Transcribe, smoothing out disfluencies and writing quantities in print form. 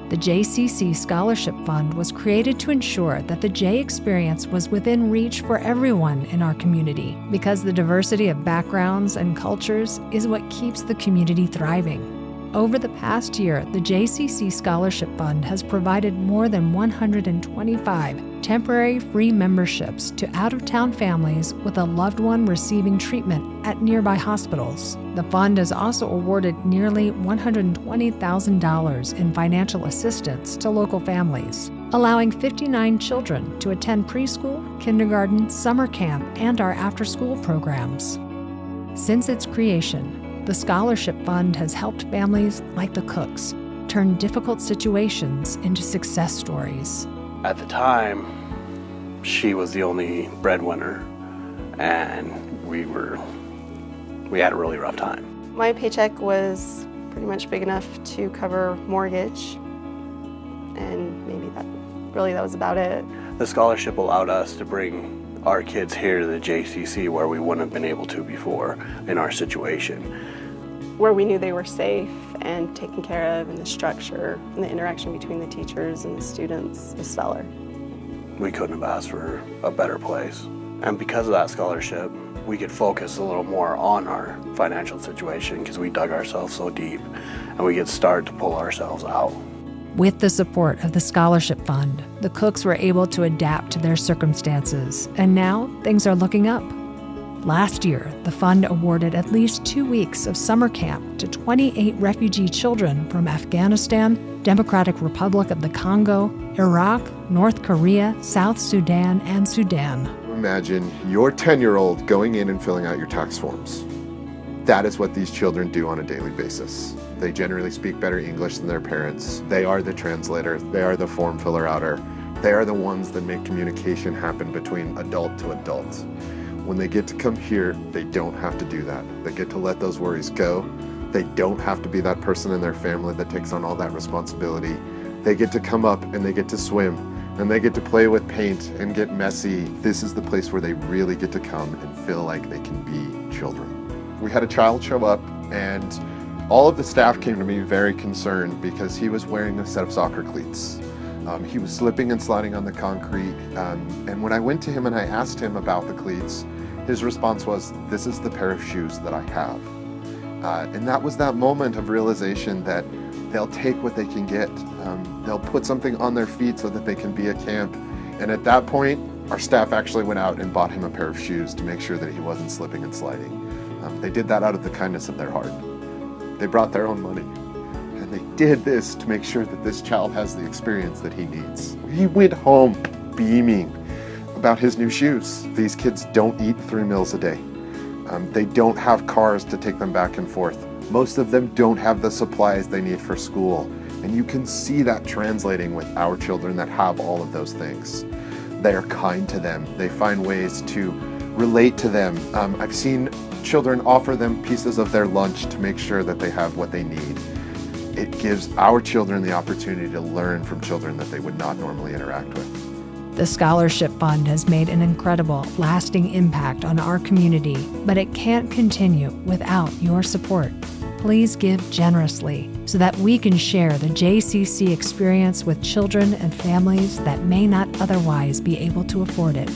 The JCC Scholarship Fund was created to ensure that the J experience was within reach for everyone in our community, because the diversity of backgrounds and cultures is what keeps the community thriving. Over the past year, the JCC Scholarship Fund has provided more than 125 temporary free memberships to out-of-town families with a loved one receiving treatment at nearby hospitals. The fund has also awarded nearly $120,000 in financial assistance to local families, allowing 59 children to attend preschool, kindergarten, summer camp, and our after-school programs. Since its creation, the Scholarship Fund has helped families like the Cooks turn difficult situations into success stories. At the time, she was the only breadwinner, and we had a really rough time. My paycheck was pretty much big enough to cover mortgage, and maybe that was about it. The scholarship allowed us to bring our kids here to the JCC where we wouldn't have been able to before in our situation. Where we knew they were safe and taken care of, and the structure and the interaction between the teachers and the students was stellar. We couldn't have asked for a better place. And because of that scholarship, we could focus a little more on our financial situation because we dug ourselves so deep, and we could start to pull ourselves out. With the support of the Scholarship Fund, the Cooks were able to adapt to their circumstances, and now things are looking up. Last year, the fund awarded at least 2 weeks of summer camp to 28 refugee children from Afghanistan, Democratic Republic of the Congo, Iraq, North Korea, South Sudan, and Sudan. Imagine your 10-year-old going in and filling out your tax forms. That is what these children do on a daily basis. They generally speak better English than their parents. They are the translator. They are the form filler-outer. They are the ones that make communication happen between adult to adult. When they get to come here, they don't have to do that. They get to let those worries go. They don't have to be that person in their family that takes on all that responsibility. They get to come up and they get to swim, and they get to play with paint and get messy. This is the place where they really get to come and feel like they can be children. We had a child show up, and all of the staff came to me very concerned because he was wearing a set of soccer cleats. He was slipping and sliding on the concrete, and when I went to him and I asked him about the cleats, his response was, "This is the pair of shoes that I have." And that was that moment of realization that they'll take what they can get. They'll put something on their feet so that they can be at camp. And at that point, our staff actually went out and bought him a pair of shoes to make sure that he wasn't slipping and sliding. They did that out of the kindness of their heart. They brought their own money. And they did this to make sure that this child has the experience that he needs. He went home beaming about his new shoes. These kids don't eat 3 meals a day. They don't have cars to take them back and forth. Most of them don't have the supplies they need for school. And you can see that translating with our children that have all of those things. They are kind to them. They find ways to relate to them. I've seen children offer them pieces of their lunch to make sure that they have what they need. It gives our children the opportunity to learn from children that they would not normally interact with. The Scholarship Fund has made an incredible, lasting impact on our community, but it can't continue without your support. Please give generously so that we can share the JCC experience with children and families that may not otherwise be able to afford it.